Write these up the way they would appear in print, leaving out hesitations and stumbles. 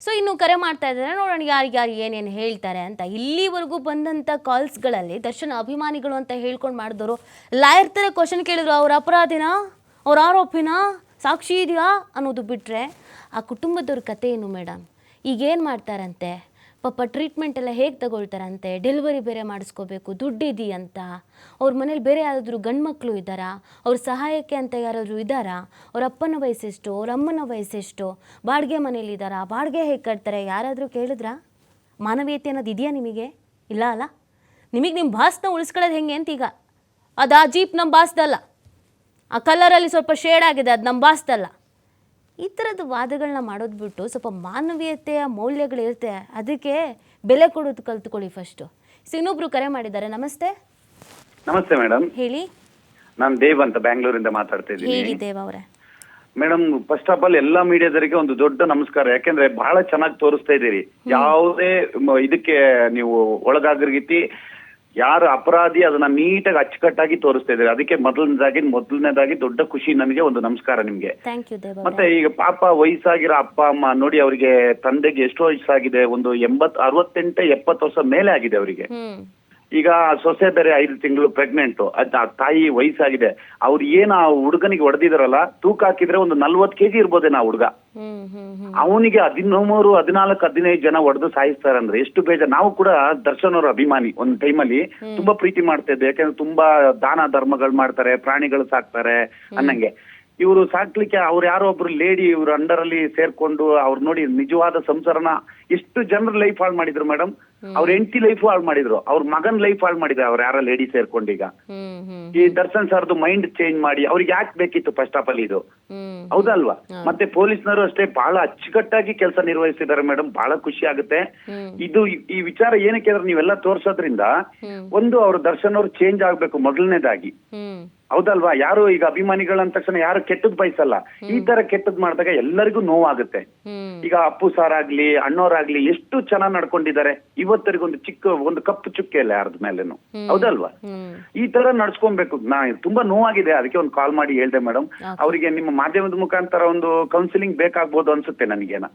So ಇನ್ನು ಕರೆ ಮಾಡ್ತಾ ಇದ್ದಾರೆ, ನೋಡೋಣ ಯಾರು ಏನೇನು ಹೇಳ್ತಾರೆ ಅಂತ. ಇಲ್ಲಿವರೆಗೂ ಬಂದಂಥ ಕಾಲ್ಸ್ಗಳಲ್ಲಿ ದರ್ಶನ್ ಅಭಿಮಾನಿಗಳು ಅಂತ ಹೇಳ್ಕೊಂಡು ಮಾಡಿದವರು ಲಾಯರ್ ಥರ ಕ್ವಶನ್ ಕೇಳಿದ್ರು, ಅವ್ರ ಅಪರಾಧಿನ, ಅವ್ರ ಆರೋಪಿನ, ಸಾಕ್ಷಿ ಇದೆಯಾ ಅನ್ನೋದು ಬಿಟ್ಟರೆ ಆ ಕುಟುಂಬದವ್ರ ಕತೆ ಏನು ಮೇಡಮ್? ಈಗೇನು ಮಾಡ್ತಾರಂತೆ ಪಾಪ, ಟ್ರೀಟ್ಮೆಂಟ್ ಎಲ್ಲ ಹೇಗೆ ತಗೊಳ್ತಾರಂತೆ, ಡೆಲಿವರಿ ಬೇರೆ ಮಾಡಿಸ್ಕೋಬೇಕು, ದುಡ್ಡಿದೆಯಂತ, ಅವ್ರ ಮನೇಲಿ ಬೇರೆ ಯಾರಾದರೂ ಗಂಡು ಮಕ್ಕಳು ಇದ್ದಾರಾ, ಅವ್ರ ಸಹಾಯಕ್ಕೆ ಅಂತ ಯಾರಾದರೂ ಇದ್ದಾರಾ, ಅವ್ರ ಅಪ್ಪನ ವಯಸ್ಸೆಷ್ಟು, ಅವ್ರ ಅಮ್ಮನ ವಯಸ್ಸೆಷ್ಟು, ಬಾಡಿಗೆ ಮನೇಲಿ ಇದ್ದಾರಾ, ಬಾಡಿಗೆ ಹೇಗೆ ಕಟ್ತಾರೆ, ಯಾರಾದರೂ ಕೇಳಿದ್ರಾ? ಮಾನವೀಯತೆ ಅನ್ನೋದು ಇದೆಯಾ ನಿಮಗೆ? ಇಲ್ಲ ಅಲ್ಲ. ನಿಮಗೆ ನಿಮ್ಮ ಬಾಸ್ನ ಉಳಿಸ್ಕೊಳ್ಳೋದು ಹೆಂಗೆ ಅಂತ ಈಗ, ಅದು ಆ ಜೀಪ್ ನಮ್ಮ ಬಾಸ್ದಲ್ಲ, ಆ ಕಲರಲ್ಲಿ ಸ್ವಲ್ಪ ಶೇಡ್ ಆಗಿದೆ, ಅದು ನಮ್ಮ ಬಾಸ್ದಲ್ಲ. ಈ ಥರದ ವಾದಗಳನ್ನ ಮಾಡೋದು ಬಿಟ್ಟು ಸ್ವಲ್ಪ ಮಾನವೀಯತೆಯ ಮೌಲ್ಯಗಳಿರುತ್ತೆ, ಅದಕ್ಕೆ ಬೆಲೆ ಕೊಡೋದು ಕಲ್ತ್ಕೊಳ್ಳಿ ಫಸ್ಟು. ಇನ್ನೊಬ್ರು ಕರೆ ಮಾಡಿದ್ದಾರೆ. ನಮಸ್ತೆ. ನಮಸ್ತೆ ಮೇಡಮ್. ಹೇಳಿ. ನಾನು ದೇವ್ ಅಂತ ಬ್ಯಾಂಗ್ಳೂರಿಂದ ಮಾತಾಡ್ತಾ ಹೇಳಿ ಇದ್ದೀನಿ. ದೇವ್ ಅವರೇ. ಮೇಡಮ್, ಫಸ್ಟ್ ಆಫ್ ಆಲ್ ಎಲ್ಲಾ ಮೀಡಿಯಾದವರಿಗೆ ಒಂದು ದೊಡ್ಡ ನಮಸ್ಕಾರ. ಯಾಕೆಂದ್ರೆ ಬಹಳ ಚೆನ್ನಾಗಿ ತೋರಿಸ್ತಾ ಇದ್ದೀರಿ. ಯಾವುದೇ ಇದಕ್ಕೆ ನೀವು ಒಳಗಾಗಿರ್ಗಿತಿ, ಯಾರು ಅಪರಾಧಿ ಅದನ್ನ ನೀಟಾಗಿ ಅಚ್ಚುಕಟ್ಟಾಗಿ ತೋರಿಸ್ತಾ ಇದ್ದೀರಿ. ಅದಕ್ಕೆ ಮೊದಲನೇದಾಗಿ ದೊಡ್ಡ ಖುಷಿ ನನಗೆ. ಒಂದು ನಮಸ್ಕಾರ ನಿಮ್ಗೆ. Thank you Dev. ಮತ್ತೆ ಈಗ ಪಾಪ ವಯಸ್ಸಾಗಿರೋ ಅಪ್ಪ ಅಮ್ಮ ನೋಡಿ, ಅವರಿಗೆ ತಂದೆಗೆ ಎಷ್ಟು ವಯಸ್ಸಾಗಿದೆ, ಒಂದು 68 70 ವರ್ಷ ಮೇಲೆ ಆಗಿದೆ ಅವರಿಗೆ. ಈಗ ಸೊಸೆ ಬೇರೆ 5 ತಿಂಗಳು ಪ್ರೆಗ್ನೆಂಟ್, ತಾಯಿ ವಯಸ್ಸಾಗಿದೆ. ಅವ್ರು ಏನ್ ಆ ಹುಡುಗನಿಗೆ ಹೊಡೆದಿದಾರಲ್ಲ, ತೂಕ ಹಾಕಿದ್ರೆ ಒಂದು 40 kg ಇರ್ಬೋದೇನ ಹುಡುಗ. ಅವನಿಗೆ 13, 14, 15 ಜನ ಹೊಡೆದು ಸಾಯಿಸ್ತಾರಂದ್ರೆ ಎಷ್ಟು ಬೇಜಾರು. ನಾವು ಕೂಡ ದರ್ಶನ್ ಅವ್ರ ಅಭಿಮಾನಿ. ಒಂದ್ ಟೈಮಲ್ಲಿ ತುಂಬಾ ಪ್ರೀತಿ ಮಾಡ್ತಾ ಇದ್ದೆ. ಯಾಕಂದ್ರೆ ತುಂಬಾ ದಾನ ಧರ್ಮಗಳು ಮಾಡ್ತಾರೆ, ಪ್ರಾಣಿಗಳು ಸಾಕ್ತಾರೆ ಅನ್ನಂಗೆ. ಇವರು ಸಾಕ್ಲಿಕ್ಕೆ ಅವ್ರು ಯಾರೋ ಒಬ್ರು ಲೇಡಿ ಇವ್ರ ಅಂಡರ್ ಅಲ್ಲಿ ಸೇರ್ಕೊಂಡು ಅವ್ರು ನೋಡಿ ನಿಜವಾದ ಸಂಸಾರನ ಎಷ್ಟು ಜನರ ಲೈಫ್ ಹಾಳು ಮಾಡಿದ್ರು ಮೇಡಮ್. ಅವ್ರ ಹೆಂಡತಿ ಲೈಫ್ ಹಾಳು ಮಾಡಿದ್ರು, ಅವ್ರ ಮಗನ್ ಲೈಫ್ ಹಾಳು ಮಾಡಿದ್ರು ಅವ್ರ ಯಾರ ಲೇಡಿ ಸೇರ್ಕೊಂಡು. ಈಗ ಈ ದರ್ಶನ್ ಸರ್ದು ಮೈಂಡ್ ಚೇಂಜ್ ಮಾಡಿ ಅವ್ರಿಗೆ ಯಾಕೆ ಬೇಕಿತ್ತು ಫಸ್ಟ್ ಆಫ್ ಆಲ್ ಇದು? ಹೌದಲ್ವಾ? ಮತ್ತೆ ಪೊಲೀಸ್ನವರು ಅಷ್ಟೇ ಬಹಳ ಅಚ್ಚುಕಟ್ಟಾಗಿ ಕೆಲಸ ನಿರ್ವಹಿಸಿದ್ದಾರೆ ಮೇಡಮ್. ಬಹಳ ಖುಷಿ ಆಗುತ್ತೆ. ಇದು ಈ ವಿಚಾರ ಏನಕ್ಕೆ ಅಂದ್ರೆ ನೀವೆಲ್ಲ ತೋರ್ಸೋದ್ರಿಂದ ಒಂದು ಅವ್ರ ದರ್ಶನ್ ಅವ್ರು ಚೇಂಜ್ ಆಗ್ಬೇಕು ಮೊದಲನೇದಾಗಿ. ಹೌದಲ್ವಾ? ಯಾರು ಈಗ ಅಭಿಮಾನಿಗಳ ಅಂದ ತಕ್ಷಣ ಯಾರು ಕೆಟ್ಟದ್ ಬಯಸಲ್ಲ. ಈ ತರ ಕೆಟ್ಟದ್ ಮಾಡಿದಾಗ ಎಲ್ಲರಿಗೂ ನೋವಾಗುತ್ತೆ. ಈಗ ಅಪ್ಪು ಸಾರ್ ಆಗ್ಲಿ, ಅಣ್ಣೋರಾಗ್ಲಿ ಎಷ್ಟು ಚೆನ್ನಾಗಿ ನಡ್ಕೊಂಡಿದ್ದಾರೆ. ಇವತ್ತರಿಗೂ ಒಂದು ಕಪ್ಪು ಚುಕ್ಕೆ ಇಲ್ಲ ಯಾರದ ಮೇಲೇನು. ಹೌದಲ್ವಾ? ಈ ತರ ನಡ್ಸ್ಕೊಬೇಕು. ತುಂಬಾ ನೋವಾಗಿದೆ, ಅದಕ್ಕೆ ಒಂದು ಕಾಲ್ ಮಾಡಿ ಹೇಳ್ದೆ ಮೇಡಮ್. ಅವರಿಗೆ ನಿಮ್ಮ ಮಾಧ್ಯಮದ ಮುಖಾಂತರ ಒಂದು ಕೌನ್ಸಿಲಿಂಗ್ ಬೇಕಾಗ್ಬೋದು ಅನ್ಸುತ್ತೆ ನನಗೇನ.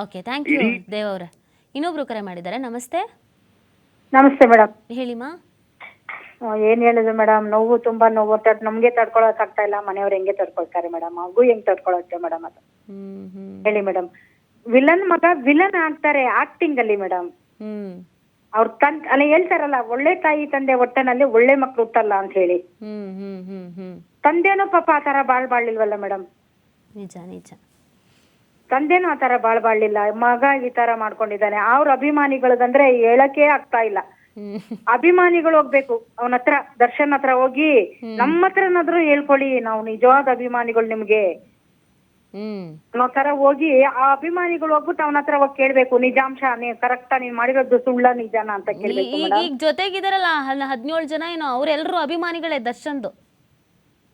ಓಕೆ, ಥ್ಯಾಂಕ್ ಯು ದೇವ್ ಅವರೇ. ಇನ್ನೊಬ್ರು ಕರೆ ಮಾಡಿದ್ದಾರೆ. ನಮಸ್ತೆ. ನಮಸ್ತೆ ಮೇಡಮ್. ಹೇಳಿಮಾ. ಏನ್ ಹೇಳಿದ್ರು ಮೇಡಮ್, ನೋವು ತುಂಬಾ ನೋವು. ನಮ್ಗೆ ತಡ್ಕೊಳಕ್ ಆಗ್ತಾ ಇಲ್ಲ, ಮನೆಯವ್ರು ಹೆಂಗೆ ತಡ್ಕೊಳ್ತಾರೆ ಮೇಡಮ್? ಮಗು ಹೆಂಗ್ ತಡ್ಕೊಳತ್ತೆ ಮೇಡಮ್? ಅದು ಹೇಳಿ ಮೇಡಮ್. ವಿಲನ್ ಮಗ ವಿಲನ್ ಆಗ್ತಾರೆ ಆಕ್ಟಿಂಗ್ ಅಲ್ಲಿ ಮೇಡಮ್. ಅವ್ರ ಅಲ್ಲ ಹೇಳ್ತಾರಲ್ಲ, ಒಳ್ಳೆ ತಾಯಿ ತಂದೆ ಒಟ್ಟನಲ್ಲಿ ಒಳ್ಳೆ ಮಕ್ಳು ಹುಟ್ಟಲ್ಲ ಅಂತ ಹೇಳಿ. ತಂದೆನೂ ಪಾಪ ಆತರ ಬಾಳ್ಲಿಲ್ವಲ್ಲ ಮೇಡಮ್? ನಿಜ ನಿಜ. ತಂದೆನೂ ಆತರ ಬಾಳ್ಲಿಲ್ಲ, ಮಗ ಈ ತರ ಮಾಡ್ಕೊಂಡಿದ್ದಾನೆ. ಅವ್ರ ಅಭಿಮಾನಿಗಳದಂದ್ರೆ ಹೇಳಕ್ಕೆ ಆಗ್ತಾ ಇಲ್ಲ. ಅಭಿಮಾನಿಗಳು ಹೋಗ್ಬೇಕು ಅವನ ಹತ್ರ, ದರ್ಶನ್ ಹತ್ರ ಹೋಗಿ ನಮ್ಮ ಹತ್ರನಾದ್ರೂ ಹೇಳ್ಕೊಳ್ಳಿ, ನಾವು ನಿಜವಾದ ಅಭಿಮಾನಿಗಳು ನಿಮ್ಗೆ ಅನ್ನೋ ತರ ಹೋಗಿ ಆ ಅಭಿಮಾನಿಗಳು ಹೋಗ್ಬಿಟ್ಟು ಅವನ ಹತ್ರ ಹೋಗಿ ಕೇಳ್ಬೇಕು, ನಿಜಾಂಶ ನೀವ್ ಕರೆಕ್ಟಾ, ನೀವ್ ಮಾಡಿರೋದು ಸುಳ್ಳ ನಿಜಾನ ಅಂತ ಕೇಳ್ಬೇಕು. ಈಗ ಜೊತೆಗಿದಾರಲ್ಲ 17 ಜನ ಏನೋ, ಅವ್ರೆಲ್ರು ಅಭಿಮಾನಿಗಳೇ ದರ್ಶನ್ದು.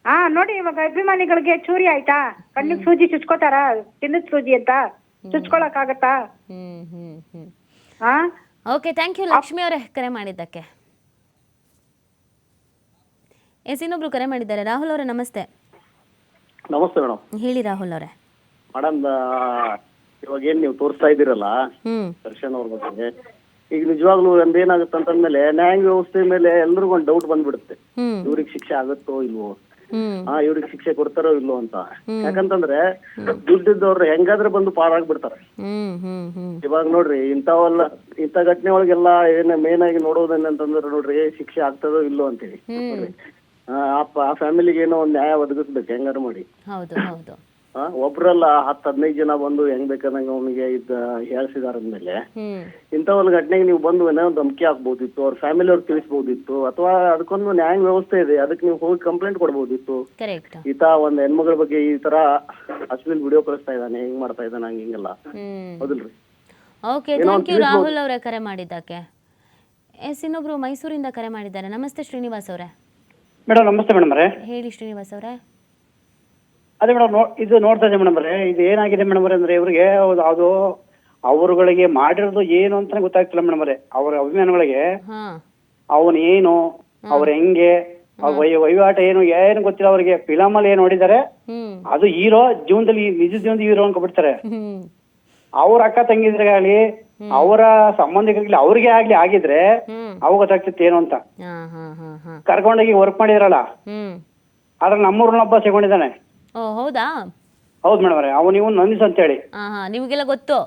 ಹಾ ನೋಡಿ, ಇವಾಗ ಅಭಿಮಾನಿಗಳಿಗೆ ಚೂರಿ ಆಯ್ತಾ? ಕಣ್ಣಿಗೆ ಸೂಜಿ ಚುಚ್ಕೋತಾರ, ಚಿನ್ನದ ಸೂಜಿ ಅಂತ ಚುಚ್ಕೊಳಕ್ ಆಗತ್ತಾ? ಹಾ. ಓಕೆ, ಥ್ಯಾಂಕ್ ಯು ಲಕ್ಷ್ಮಿ ಅವರೇ ಕರೆ ಮಾಡಿದ್ದಕ್ಕೆ. ಇನ್ನೊಬ್ರು ಕರೆ ಮಾಡಿದ್ದಾರೆ. ರಾಹುಲ್ ಅವರೇ ನಮಸ್ತೆ. ನಮಸ್ತೆ ಮೇಡಮ್. ಹೇಳಿ ರಾಹುಲ್ ಅವರೇ. ಮೇಡಮ್, ಇವಾಗ ಏನ್ ನೀವು ತೋರಿಸ್ತಾ ಇದ್ದೀರಲ್ಲ ದರ್ಶನ್ ಅವ್ರ ಬಗ್ಗೆ, ಈಗ ನಿಜವಾಗ್ಲೂ ಒಂದೇನಾಗುತ್ತೆ ಅಂತಂದ್ಮೇಲೆ ನ್ಯಾಯಾಂಗ ವ್ಯವಸ್ಥೆ ಮೇಲೆ ಎಲ್ರಿಗೂ ಒಂದು ಡೌಟ್ ಬಂದ್ಬಿಡುತ್ತೆ. ಇವ್ರಿಗೆ ಶಿಕ್ಷೆ ಆಗುತ್ತೋ ಇಲ್ವೋ, ಇವ್ರಿಗೆ ಶಿಕ್ಷೆ ಕೊಡ್ತಾರೋ ಇಲ್ವೋ ಅಂತ. ಯಾಕಂತಂದ್ರೆ ದುಡ್ಡಿದ್ದವ್ರು ಹೆಂಗಾದ್ರೆ ಬಂದು ಪಾರಾಗ್ಬಿಡ್ತಾರೆ. ಇವಾಗ ನೋಡ್ರಿ, ಇಂಥ ಘಟನೆ ಒಳಗೆಲ್ಲ ಏನ್ ಮೇನ್ ಆಗಿ ನೋಡೋದೇನಂತಂದ್ರೆ ನೋಡ್ರಿ, ಶಿಕ್ಷೆ ಆಗ್ತದೋ ಇಲ್ಲೋ ಅಂತೇಳಿ ಆ ಫ್ಯಾಮಿಲಿಗೆ ಏನೋ ಒಂದ್ ನ್ಯಾಯ ಒದಗಿಸ್ಬೇಕು ಹೆಂಗಾರು ಮಾಡಿ. ಒಬ್ರಲ್ಲ 10-15 ಜನ ಬಂದು ಹೆಂಗ್ ಬೇಕಾದಂಗ ಅವನಿಗೆ ಹೇಳ್ಸಿದಾರಂದ್ಮೇಲೆ ಇಂಥ ಒಂದು ಘಟನೆಗೆ ನೀವು ಬಂದು ಏನೋ ಧಮಕಿ ಹಾಕ್ಬೋದಿತ್ತು, ಅವ್ರ ಫ್ಯಾಮಿಲಿ ಅವ್ರು ತಿಳಿಸ್ಬೋದಿತ್ತು, ಅಥವಾ ಅದಕ್ಕೊಂದು ನ್ಯಾಯಾಂಗ ವ್ಯವಸ್ಥೆ ಇದೆ, ಅದಕ್ಕೆ ನೀವು ಹೋಗಿ ಕಂಪ್ಲೇಂಟ್ ಕೊಡ್ಬೋದಿತ್ತು. ಈತ ಒಂದ್ ಹೆಣ್ಮಗಳ ಬಗ್ಗೆ ಈ ತರ ಅಶ್ಲೀಲ್ ವಿಡಿಯೋ ಕಳಿಸ್ತಾ ಇದ್ದಾನೆ, ಹೆಂಗ್ ಮಾಡ್ತಾ ಇದ್ದಾನೆ, ಹಂಗ ಹಿಂಗೆಲ್ಲ. ಹೌದಿಲ್ರಿ? ಓಕೆ, ಥ್ಯಾಂಕ್ ಯು ರಾಹುಲ್ ಅವರೇ ಕರೆ ಮಾಡಿದ್ದಕ್ಕೆ. ಇನ್ನೊಬ್ರು ಮೈಸೂರಿಂದ ಕರೆ ಮಾಡಿದ್ದಾರೆ. ನಮಸ್ತೆ ಶ್ರೀನಿವಾಸ್ ಅವರೇ. ಮೇಡಮ್ ನಮಸ್ತೆ ಮೇಡಮ್ ಅವರೇ. ಹೇಳಿ ಶ್ರೀನಿವಾಸ್ ಅವರೇ. ಅದೇ ಮೇಡಮ್, ಇದು ನೋಡ್ತಾ ಇದ್ದೆ ಮೇಡಮ್ ಅವರೇ. ಇದು ಏನಾಗಿದೆ ಮೇಡಮ್ ಅವರೇ ಅಂದ್ರೆ, ಇವ್ರಿಗೆ ಅದು ಅವರುಗಳಿಗೆ ಮಾಡಿರೋದು ಏನು ಅಂತಾನೆ ಗೊತ್ತಾಗ್ತಿಲ್ಲ ಮೇಡಮ್ ಅವರೇ. ಅವ್ರ ಅಭಿಮಾನಿಗಳಿಗೆ ಅವನ್ ಏನು, ಅವ್ರ ಹೆಂಗೆ, ವಹಿವಾಟ ಏನು ಗೊತ್ತಿಲ್ಲ ಅವ್ರಿಗೆ. ಫಿಲಮ್ ಅಲ್ಲಿ ಏನ್ ನೋಡಿದ್ದಾರೆ ಅದು ಹೀರೋ, ಜೀವನದಲ್ಲಿ ನಿಜ ಜೀವನದ ಹೀರೋ ಅನ್ಕೊಬಿಡ್ತಾರೆ. ಅವ್ರ ಅಕ್ಕ ತಂಗಿದ್ರಿಗಾಗ್ಲಿ ಅವರ ಸಂಬಂಧಿಕರಿಗೆ ಅವ್ರಿಗೆ ಆಗಿದ್ರೆ ಅವಾಗ ಗೊತ್ತಾಗ್ತಿತ್ತು ಏನು ಅಂತ. ಹಾ ಹಾ ಹಾ ಹಾ ಕರ್ಕೊಂಡೋಗಿ ವರ್ಕ್ ಮಾಡಿದ್ರಲ್ಲ, ಆದ್ರೆ ನಮ್ಮೂರ್ನೊಬ್ಬ ಸಿಗೊಂಡಿದ್ದಾನೆ. ಓ ಹೌದಾ? ಹೌದು ಮೇಡಮ್ ಅವರೇ, ಅವನು ಇವನು ನಂದಿಸ್ ಅಂತ ಹೇಳಿ. ಹಾ ಹಾ ನಿಮಗೆಲ್ಲ ಗೊತ್ತು?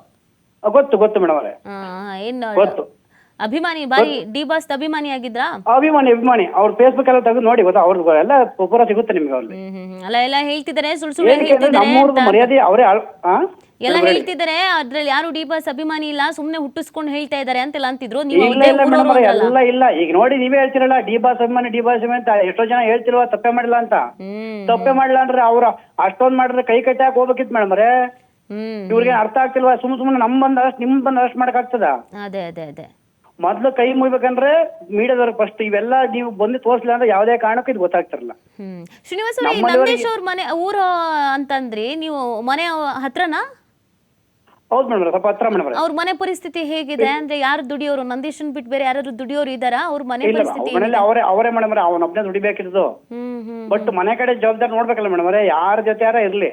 ಗೊತ್ತು ಮೇಡಮ್ ಅವರೇ, ಹಾ ಏನು ಗೊತ್ತು. ಅಭಿಮಾನಿ, ಬಾರಿ ಡಿ ಬಾಸ್ ಅಭಿಮಾನಿ ಆಗಿದ್ರಾ? ಅಭಿಮಾನಿ ಅವ್ರ ಫೇಸ್ಬುಕ್ ಎಲ್ಲ ತೆಗೆದು ನೋಡಿ, ಗೊತ್ತಾ, ಅವ್ರದ್ದು ಎಲ್ಲ ಪೂರ ಸಿಗುತ್ತೆ ನಿಮ್ಗೆ ಅವ್ರಲ್ಲಿ. ಅಲ್ಲ ಎಲ್ಲ ಹೇಳ್ತಿದ್ದಾರೆ, ಸುಳ್ಳು ಏನಕ್ಕೆ ಅಂದ್ರೆ ಹೇಳ್ತಿದ್ದಾರೆ ನಮ್ಮೂರ್ದು ಅಂತ. ಮರ್ಯಾದೆ ಅವರೇ ಎಲ್ಲ ಹೇಳ್ತಿದ್ದಾರೆ, ಅದ್ರಲ್ಲಿ ಯಾರು ಡಿ ಬಾಸ್ ಅಭಿಮಾನಿ ಇಲ್ಲ, ಸುಮ್ನೆ ಹುಟ್ಟಿಸ್ಕೊಂಡು ಹೇಳ್ತಾ ಇದಾರೆ ಅಂತೆಲ್ಲ ಅಂತಿದ್ರು. ನೀವು ಇಲ್ಲ ಮೇಡಮ್ ಅವರೇ, ಎಲ್ಲ ಇಲ್ಲ. ಈಗ ನೋಡಿ ನೀವೇ ಹೇಳ್ತಿರಲ್ಲ, ಡಿ ಬಾಸ್ ಅಭಿಮಾನಿ ಅಂತ ಎಷ್ಟೋ ಜನ ಹೇಳ್ತಿಲ್ವಾ ತಪ್ಪೇ ಮಾಡಿಲ್ಲ ಅಂತ. ತಪ್ಪೇ ಮಾಡಿಲ್ಲ ಅಂದ್ರೆ ಅವ್ರ ಅಷ್ಟೊಂದ್ ಮಾಡಿದ್ರೆ ಕೈ ಕಟ್ಟಿ ಹಾಕಿ ಹೋಗ್ಬೇಕಿತ್ತು ಮೇಡಮ್ ಅವರೇ. ಇವ್ರಿಗೆ ಅರ್ಥ ಆಗ್ತಿಲ್ವಾ? ಸುಮ್ಮನೆ ನಮ್ ಬಂದ್ ಅರೆಸ್ಟ್, ನಿಮ್ ಬಂದ್ ಅರೆಸ್ಟ್ ಮಾಡಕ್ ಆಗ್ತದ? ಅದೇ ಅದೇ ಅದೇ ಮೊದ್ಲು ಕೈ ಮುಯ್ಬೇಕಂದ್ರೆ ಮೀಡಿಯಾದವ್ರಿಗೆ ಫಸ್ಟ್ ಇವೆಲ್ಲ ನೀವು ಬಂದು ತೋರ್ಸ್ಲಿಲ್ಲ ಅಂದ್ರೆ ಯಾವುದೇ ಕಾರಣಕ್ಕೂ ಇದು ಗೊತ್ತಾಗ್ತಿರಲ್ಲ. ಶ್ರೀನಿವಾಸ ಅವರೇ, ನಂದೀಶ್ ಅವ್ರ ಮನೆ ಊರು ಅಂತಂದ್ರಿ, ನೀವು ಮನೆ ಹತ್ರನಾ? ಹೌದು ಮೇಡಮ್, ಸ್ವಲ್ಪ ಹತ್ರ ಮೇಡಮ್. ಅವ್ರ ಮನೆ ಪರಿಸ್ಥಿತಿ ಹೇಗಿದೆ ಅಂದ್ರೆ, ಯಾರು ದುಡಿಯೋರು? ನಂದೀಶನ್ ಬಿಟ್ಟು ಬೇರೆ ಯಾರಾದ್ರು ದುಡಿಯೋರು ಇದಾರಾ? ಅವ್ರ ಮನೆ ಇಲ್ಲ ಪರಿಸ್ಥಿತಿ ಮನೇಲಿ ಅವರೇ ಮೇಡಮ್ ಅವರೇ, ಅವನೊಬ್ಬನೇ ದುಡಿಬೇಕಿದ್ದು. ಬಟ್ ಮನೆ ಕಡೆ ಜವಾಬ್ದಾರಿ ನೋಡ್ಬೇಕಲ್ಲ ಮೇಡಮ್ ಅವರೇ, ಯಾರ ಜೊತೆ ಯಾರ ಇರ್ಲಿ,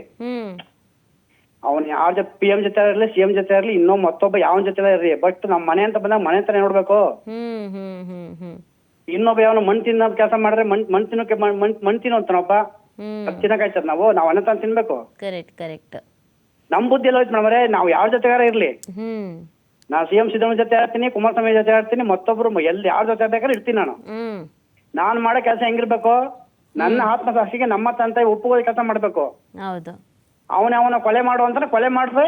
ಅವ್ನು ಯಾರ ಜೊತೆ PM ಜೊತೆ ಇರ್ಲಿ, CM ಜೊತೆ ಇರ್ಲಿ, ಇನ್ನೂ ಮತ್ತೊಬ್ಬ ಯಾವನ್ ಜೊತೆ ಇರ್ಲಿ, ಬಟ್ ನಮ್ ಮನೆ ಅಂತ ಬಂದಾಗ ಮನೆ ಅಂತಾನೆ ನೋಡ್ಬೇಕು. ಇನ್ನೊಬ್ಬ ಯಾವನು ಮಣ್ ತಿನ್ನೋ ಕೆಲಸ ಮಾಡಿದ್ರೆ ಮಣ್ ತಿನ್ನೋ ಅಂತಾನೊಬ್ಬ, ತಿನ್ನಕಾಯ್ತದ ನಾವು ಅನ್ನ ತಾನು ತಿನ್ಬೇಕು. ಕರೆಕ್ಟ್. ನಮ್ ಬುದ್ಧಿ ಎಲ್ಲ ಹೋಯ್ತು ಮೇಡಮ್ ಅವರೇ, ನಾವು ಯಾರ ಜೊತೆಗಾರ ಇರ್ಲಿ, ನಾ CM ಸಿದ್ದರಾಮಯ್ಯ ಜೊತೆ ಇರ್ತೀನಿ, ಕುಮಾರಸ್ವಾಮಿ ಜೊತೆ ಇರ್ತೀನಿ, ಮತ್ತೊಬ್ರು ಎಲ್ಲಿ ಯಾರ ಜೊತೆ ಬೇಕಾದ್ರೆ ಇರ್ತೀನಿ. ನಾನು ಮಾಡೋ ಕೆಲಸ ಹೆಂಗಿರ್ಬೇಕು, ನನ್ನ ಆತ್ಮಸಾಕ್ಷಿಗೆ ನಮ್ಮ ತಂದೆ ಒಪ್ಪುವ ಕೆಲಸ ಮಾಡ್ಬೇಕು. ಹೌದು. ಅವನ ಕೊಲೆ ಮಾಡು ಅಂತಾನೆ ಕೊಲೆ ಮಾಡ್ರೆ,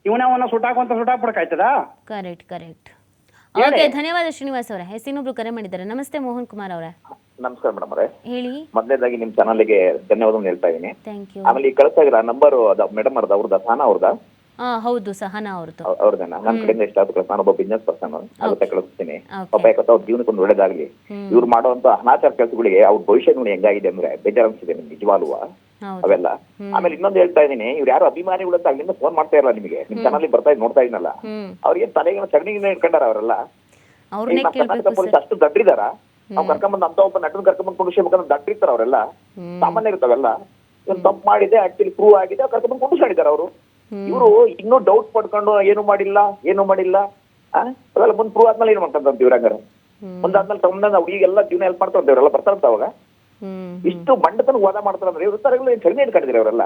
ಇವನವನ್ನ ಸುಟ್ಟಾಕುವಂತ ಸುಟ್ಟಾಕ್ಬಿಡಕಾಯ್ತದ? ಕರೆಕ್ಟ್. ಓಕೆ, ಧನ್ಯವಾದ ಶ್ರೀನಿವಾಸ್ ಅವರೇ. ಇನ್ನೊಬ್ರು ಕರೆ ಮಾಡಿದ್ದಾರೆ. ನಮಸ್ತೆ ಮೋಹನ್ ಕುಮಾರ್ ಅವರೇ. ನಮಸ್ಕಾರ ಮೇಡಮ್ ಅವರೇ, ಹೇಳಿ. ಮೊದಲನೇದಾಗಿ ನಿಮ್ ಚಾನಲ್ಗೆ ಧನ್ಯವಾದ ಹೇಳ್ತಾ ಇದೀನಿ. Thank you. ಆಮೇಲೆ ಈ ಕಳಿಸ್ತಾ ಇದ್ರ ನಂಬರ್ ಮೇಡಮ್ ಅವ್ರದ್ದು ಸಹನಾ ಅವ್ರದ್ದು? ಹೌದು, ಸಹನಾ ಅವ್ರದ್ದು. ಅವ್ರದೇನಾ? ನನ್ನ ಕಡೆಯಿಂದ ಇಷ್ಟ ಆಗುತ್ತೆ. ನಾನೊಬ್ಬ ಬಿಸ್ನೆಸ್ ಪರ್ಸನ್, ಅದಕ್ಕೆ ಕಳಿಸ್ತೀನಿ. ಪಾಪ ಯಾಕಂತ ಅವ್ರ ಜೀವನಕ್ಕೆ ಒಂದು ಒಳ್ಳೇದಾಗ್ಲಿ. ಇವ್ರು ಮಾಡುವಂತ ಅನಾಚಾರ ಕೆಲಸಗಳಿಗೆ ಅವ್ರ ಭವಿಷ್ಯ ನೋಡಿ ಹೆಂಗಾಗಿದೆ ಅಂದ್ರೆ ಬೇಜಾರು ಅನ್ಸಿದೆ ನಿಜವಾಗ್ಲೂ ಅವೆಲ್ಲ. ಆಮೇಲೆ ಇನ್ನೊಂದು ಹೇಳ್ತಾ ಇದೀನಿ, ಇವ್ರು ಯಾರು ಅಭಿಮಾನಿಗಳು ಅಂತ ಅಲ್ಲಿಂದ ಫೋನ್ ಮಾಡ್ತಾ ಇರಲ್ಲ ನಿಮಗೆ, ನಿಮ್ ಚಾನಲ್ ಬರ್ತಾ ನೋಡ್ತಾ ಇದೀನಲ್ಲ, ಅವ್ರಿಗೆ ತಲೆಗೆ ಸಗಣಿಗೆ ಇಟ್ಕೊಂಡಾರ ಅವರೆಲ್ಲ. ಪೊಲೀಸ್ ಅಷ್ಟು ದಡ್ರಿದಾರ, ನಾವು ಕರ್ಕೊಂಡ್ಬಂದು ಅಂತ ಒಬ್ಬ ನಟನ ಕರ್ಕೊಂಡ್ಬಂದು ಕುಂಡಿಸ್ಬೇಕಂದ್ರೆ ದಡ್ರಿರ್ತಾರ ಅವರೆಲ್ಲ. ಸಾಮಾನ್ಯ ಇರ್ತಾವೆಲ್ಲ. ಇವ್ರು ತಪ್ಪು ಮಾಡಿದೆ, ಆಕ್ಚುಲಿ ಪ್ರೂವ್ ಆಗಿದೆ, ಕರ್ಕೊಂಡ್ಬಂದು ಕುಂಡಿಸ್ಕೊಂಡಿದ್ದಾರೆ ಅವರು. ಇವರು ಇನ್ನೂ ಡೌಟ್ ಪಡ್ಕೊಂಡು ಏನು ಮಾಡಿಲ್ಲ ಅವೆಲ್ಲ ಮುಂದ್ ಪ್ರೂವ್ ಆದ್ಮೇಲೆ ಏನ್ ಮಾಡ್ತಾರೆ ಇವ್ರಂಗಾರ ಮುಂದಾದ್ಮೇಲೆ ತಮ್ಮ ಹುಡುಗಿಗೆಲ್ಲ ಜೀವನ ಹೆಲ್ಪ್ ಮಾಡ್ತಾ ಇರ್ತಾವ್ರೆಲ್ಲ ಬರ್ತಾರಂತ ಅವಾಗ. ಇಷ್ಟು ಮಂಡತನ ವಾದ ಮಾಡ್ತಾರಂದ್ರೆ ಇವ್ರ ತರ ಸಗಣಿ ಇಟ್ಕೊಂಡಿದ್ದಾರೆ ಅವರೆಲ್ಲ.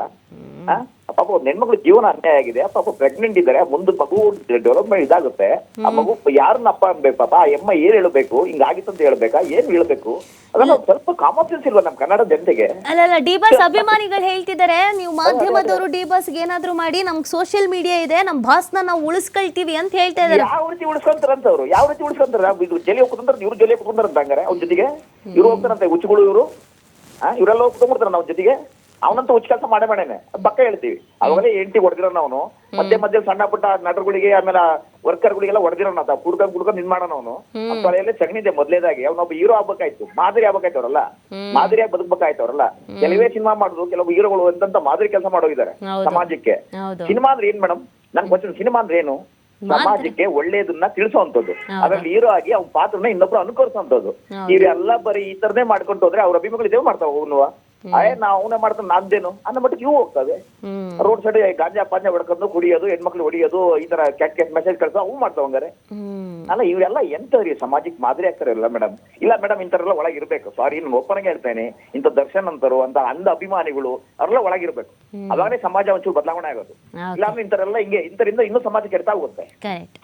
ಪಾಪ ಒಂದ್ ಹೆಣ್ಮಕ್ಳು ಜೀವನ ಅನ್ಯಾಯ ಆಗಿದೆ, ಪಾಪ ಪ್ರೆಗ್ನೆಂಟ್ ಇದ್ದಾರೆ, ಮುಂದೆ ಮಗು ಡೆವಲಪ್ಮೆಂಟ್ ಇದಾಗುತ್ತೆ. ಆ ಮಗು ಯಾರನ್ನ ಅಪ್ಪ ಅನ್ಬೇಕು, ಪಾಪ ಆ ಎಮ್ಮ ಏನ್ ಹೇಳ್ಬೇಕು, ಹಿಂಗಾಗಿತ್ತು ಅಂತ ಹೇಳ್ಬೇಕಾ, ಏನ್ ಹೇಳ್ಬೇಕು, ಅದೆಲ್ಲ ಸ್ವಲ್ಪ ಕಾಮನ್ ಸೆನ್ಸ್ ಇಲ್ವಾ ನಮ್ ಕನ್ನಡ ಜನತೆಗೆ? ಅಲ್ಲ ಡಿ ಬಾಸ್ ಅಭಿಮಾನಿಗಳು ಹೇಳ್ತಿದ್ದಾರೆ, ನೀವು ಮಾಧ್ಯಮದವರು ಡಿ ಬಾಸ್ಗೆ ಏನಾದ್ರು ಮಾಡಿ, ನಮ್ಗೆ ಸೋಷಿಯಲ್ ಮೀಡಿಯಾ ಇದೆ, ನಮ್ ಬಾಸ್ನ ನಾವು ಉಳಿಸ್ಕೊಳ್ತೀವಿ ಅಂತ ಹೇಳ್ತಾ ಇದಾರೆ. ಯಾವ ರೀತಿ ಉಳಿಸ್ಕೊಂತಾರಂತ ಅವ್ರು? ಯಾವ ರೀತಿ ಉಳಿಸ್ಕೊಂತಾರ? ಇದು ಜಲಿ ಹೋಗ್ತಾರ, ಇವ್ರು ಜಲಿ ಹೋಗ್ತಾರಂತ ಹಂಗಾರೆ ಅವ್ನ ಜೊತೆಗೆ ಇವ್ರು ಹೋಗ್ತಾರಂತೆ ಹುಚ್ಚುಗಳು ಇವ್ರು. ಇವರೆಲ್ಲ ಹೋಗ್ಕೊಂಡ್ಬಿಡ್ತಾರ ನಾವ್ ಜೊತೆಗೆ. ಅವನಂತ ಹುಚ್ಚ ಕೆಲಸ ಮಾಡೇನೆ ಪಕ್ಕ ಹೇಳ್ತೀವಿ. ಅವಾಗಲೇ ಎಂಟಿ ಹೊಡೆದಿರೋಣ ಅವನು, ಮಧ್ಯೆ ಸಣ್ಣ ಪುಟ್ಟ ನಟರುಗಳಿಗೆ ಆಮೇಲೆ ವರ್ಕರ್ಗಳಿಗೆಲ್ಲ ಹೊಡೆದಿರೋಣ, ಕುಡ್ಕೊಂಡ್ ನಿನ್ ಮಾಡೋಣ ಅವನು. ತಲೆಯಲ್ಲೇ ಸಗಣಿದೆ ಮೊದ್ಲೇದಾಗಿ. ಅವನೊಬ್ಬ ಹೀರೋ ಆಗ್ಬೇಕಾಯ್ತು, ಮಾದರಿ ಆಗ್ಬೇಕಾಯ್ತು ಅವರಲ್ಲ, ಮಾದರಿಯಾಗಿ ಬದುಕ್ಬೇಕಾಯ್ತು ಅವರಲ್ಲ. ಕೆಲವೇ ಸಿನಿಮಾ ಮಾಡುದು, ಕೆಲವು ಹೀರೋಗಳು ಅಂತಂತ ಮಾದರಿ ಕೆಲಸ ಮಾಡೋಗಿದ್ದಾರೆ ಸಮಾಜಕ್ಕೆ. ಸಿನಿಮಾ ಅಂದ್ರೆ ಏನ್ ಮೇಡಮ್? ನನ್ ಕ್ವಶನ್, ಸಿನಿಮಾ ಅಂದ್ರೆ ಏನು? ಸಮಾಜಕ್ಕೆ ಒಳ್ಳೇದನ್ನ ತಿಳಿಸುವಂತದ್ದು, ಅದ್ರಲ್ಲಿ ಹೀರೋ ಆಗಿ ಅವ್ನ ಪಾತ್ರನ ಇನ್ನೊಬ್ರು ಅನುಕರಿಸುವಂತದ್ದು. ಇವೆಲ್ಲ ಬರೀ ಈ ತರನೇ ಮಾಡ್ಕೊಂಡು ಹೋದ್ರೆ ಅವ್ರ ಅಭಿಮಾನಿಗಳು ಇದೇ ಮಾಡ್ತಾವ. ಅವನು ನಾವು ಅವನೇ ಮಾಡ್ತಾನೆ, ನಾನ್ದೇನು ಅನ್ನೋ ಮಟ್ಟಿಗೆ ಇವು ಹೋಗ್ತವೆ. ರೋಡ್ ಸೈಡ್ ಗಾಂಜಾ ಪಾಂಜಾ ಹೊಡ್ಕೊಂಡು ಕುಡಿಯೋದು, ಹೆಣ್ಮಕ್ಳು ಹೊಡಿಯೋದು, ಈ ತರ ಕೆಟ್ಟ ಮೆಸೇಜ್ ಕಳ್ಸೋ ಅವು ಮಾಡ್ತಾವ ಹಂಗಾರೆ. ಅಲ್ಲ ಇವೆಲ್ಲ ಎಂತವ್ರಿ ಸಮಾಜಕ್ಕೆ ಮಾದರಿ ಆಗ್ತಾರಲ್ಲ ಮೇಡಮ್? ಇಲ್ಲ ಮೇಡಮ್, ಇಂಥವ್ರೆಲ್ಲ ಒಳಗಿರ್ಬೇಕು. ಸಾರಿ, ನಾನು ಒಪ್ಪನಿಗೆ ಹೇಳ್ತೇನೆ, ಇಂಥ ದರ್ಶನ್ ಅಂತಾರು ಅಂತ ಅಂಧ ಅಭಿಮಾನಿಗಳು ಅವರೆಲ್ಲ ಒಳಗಿರ್ಬೇಕು. ಅವಾಗಲೇ ಸಮಾಜ ಒಂಚೂರು ಬದಲಾವಣೆ ಆಗೋದು. ಇಲ್ಲಾಂದ್ರೆ ಇಂಥರೆಲ್ಲ ಹಿಂಗೆ ಇಂಥರಿಂದ ಇನ್ನೂ ಸಮಾಜ ಕೆಡ್ತಾ ಹೋಗುತ್ತೆ.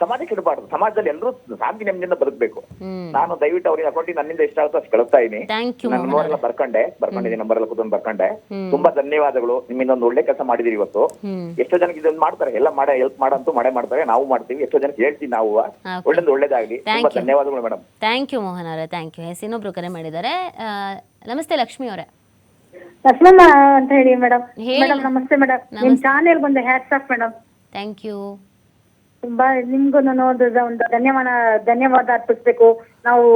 ಸಮಾಜ ಕೆಡಬಾರ್ದು, ಸಮಾಜದಲ್ಲಿ ಎಲ್ಲರೂ ಶಾಂತಿ ನೆಮ್ಮದಿಯಿಂದ ಬದುಕಬೇಕು. ನಾನು ದಯವಿಟ್ಟು ಅವ್ರಿಗೆ ಅಕೌಂಟಿಗೆ ನನ್ನಿಂದ ಎಷ್ಟು ಆಗುತ್ತೋ ಅಷ್ಟು ಕಳಿಸ್ತಾ ಇದೀನಿ. ನನ್ನ ನೋಡೆಲ್ಲ ಬರ್ಕೊಂಡಿದ್ದೀನಿ, ನಂಬರ್ ಎಲ್ಲ ಕೂತ್ಕೊಂಡು ಬರ್ಕೊಂಡೆ. ತುಂಬಾ ಧನ್ಯವಾದಗಳು. ನಿಮ್ಮಿಂದ ಒಂದು ಒಳ್ಳೆ ಕೆಲಸ ಮಾಡಿದಿರಿ ಇವತ್ತು. ಎಷ್ಟೋ ಜನಕ್ಕೆ ಇದನ್ನ ಮಾಡ್ತಾರೆ, ಎಲ್ಲ ಹೆಲ್ಪ್ ಮಾಡಂತೂ ಮಾಡ್ತಾರೆ, ನಾವು ಮಾಡ್ತೀವಿ. ಎಷ್ಟೋ ಜನಕ್ಕೆ ಹೇಳ್ತೀವಿ ನಾವು. ಒಳ್ಳೇದಾಗ್ಲಿ. ತುಂಬಾ ಧನ್ಯವಾದಗಳು ಮೇಡಮ್. ಥ್ಯಾಂಕ್ ಯು ಮೋಹನ್ ಅವರೇ, ಥ್ಯಾಂಕ್ ಯು. ಇನ್ನೊಬ್ರು ಕರೆ ಮಾಡಿದ್ದಾರೆ. ನಮಸ್ತೆ ಲಕ್ಷ್ಮಿ ಅವರೇ. ಲಕ್ಷ್ಮಮ್ಮ ಅಂತ ಹೇಳಿ ಮೇಡಮ್. ಮೇಡಮ್ ನಮಸ್ತೆ ಮೇಡಮ್, ನಿಮ್ ಚಾನೆಲ್ ಒಂದು hats off madam. Thank you. ತುಂಬಾ ನಿಮ್ಗೂ ಒಂದು ಧನ್ಯವಾದ ಅರ್ಪಿಸ್ಬೇಕು ನಾವು.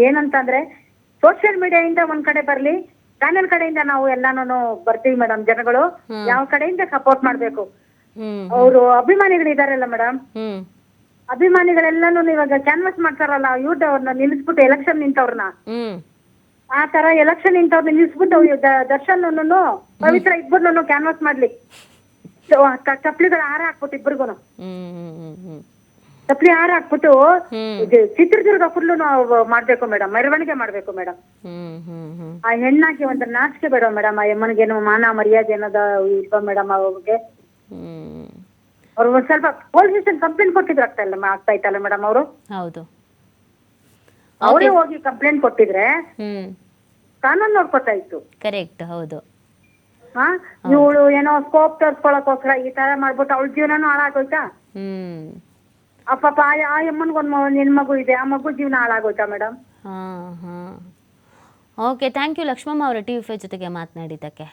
ಏನಂತಂದ್ರೆ ಸೋಷಿಯಲ್ ಮೀಡಿಯಾದಿಂದ ಒಂದ್ ಕಡೆ ಬರ್ಲಿ, ಚಾನೆಲ್ ಕಡೆಯಿಂದ ನಾವು ಎಲ್ಲಾನು ಬರ್ತೀವಿ ಮೇಡಮ್. ಜನಗಳು ಯಾವ ಕಡೆಯಿಂದ ಸಪೋರ್ಟ್ ಮಾಡ್ಬೇಕು. ಅವರು ಅಭಿಮಾನಿಗಳು ಇದಾರಲ್ಲ ಮೇಡಮ್, ಅಭಿಮಾನಿಗಳೆಲ್ಲಾನು ಇವಾಗ ಕ್ಯಾನ್ವಾಸ್ ಮಾಡ್ತಾರಲ್ಲ, ಅವ್ರನ್ನ ನಿಲ್ಲಿಸ್ಬಿಟ್ಟು ಎಲೆಕ್ಷನ್ ನಿಂತವ್ರನ್ನ, ಆ ತರ ಎಲೆಕ್ಷನ್ ನಿಂತವ್ರನ್ನ ನಿಲ್ಲಿಸ್ಬಿಟ್ಟು ದರ್ಶನ್ ಪವಿತ್ರ ಇಬ್ಬರನ್ನು ಕ್ಯಾನ್ವಾಸ್ ಮಾಡ್ಲಿ. ಚಪ್ಲಿಗಳ ಹಾರ ಹಾಕ್ಬಿಟ್ಟು ಇಬ್ರಿಗೂ ಹ್ಮ್ ಹ್ಮ್ ಹ್ಮ್ ಹ್ಮ್ ಚಪ್ಲಿ ಹಾರ ಹಾಕ್ಬಿಟ್ಟು ಇದು ಚಿತ್ರದುರ್ಗ ಫುಲ್ಲು ನಾವು ಮಾಡ್ಬೇಕು ಮೇಡಮ್, ಮೆರವಣಿಗೆ ಮಾಡ್ಬೇಕು ಮೇಡಮ್. ಹ್ಮ್ ಹ್ಮ್ ಹ್ಮ್ ಆ ಹೆಣ್ಣಾಕಿ ಒಂದ್ ನಾಚಿಕೆ ಬೇಡ ಮೇಡಮ್, ಆ ಯಮ್ಮನಿಗೇನು ಮಾನ ಮರ್ಯಾದೆ ಅನ್ನೋದ ಇಲ್ವಾ ಮೇಡಮ್ ಅವ್ರಿಗೆ? ಹ್ಮ್ ಅವ್ರು ಒಂದ್ ಸ್ವಲ್ಪ ಪೊಲೀಸ್ ಸ್ಟೇಷನ್ ಕಂಪ್ಲೇಂಟ್ ಕೊಟ್ಟಿದ್ರು ಆಗ್ತಾ ಇತ್ತಲ್ಲ ಮೇಡಮ್ ಅವರು? ಹೌದು. ಅವರೇ ಹೋಗಿ ಕಂಪ್ಲೇಂಟ್ ಕೊಟ್ಟಿದ್ರೆ ಹ್ಮ್ ಕಾನೂನು ನೋಡ್ಕೊತಾ ಇತ್ತು. ಕರೆಕ್ಟ್. ಹೌದು. ಹಾ, ಇವಳು ಏನೋ ಸ್ಕೋಪ್ ತೋರ್ಸ್ಕೊಳಕೋಸ್ಕರ ಈ ತರ ಮಾಡ್ಬಿಟ್ಟು ಅವಳ ಜೀವನನೂ ಹಾಳಾಗೋಯ್ತಾ? ಹ್ಮ್ ಆ ಪಾಪ ಆ ಅಮ್ಮನ್ಗೊಂದ್ ಹೆಣ್ಮಗು ಇದೆ, ಆ ಮಗು ಜೀವನ ಹಾಳಾಗೋಯ್ತಾ ಮೇಡಮ್? ಹಾಂ ಹಾಂ ಓಕೆ, ಥ್ಯಾಂಕ್ ಯು ಲಕ್ಷ್ಮಮ್ಮ ಅವರ TV5 ಜೊತೆಗೆ ಮಾತನಾಡಿದ್ದಕ್ಕೆ.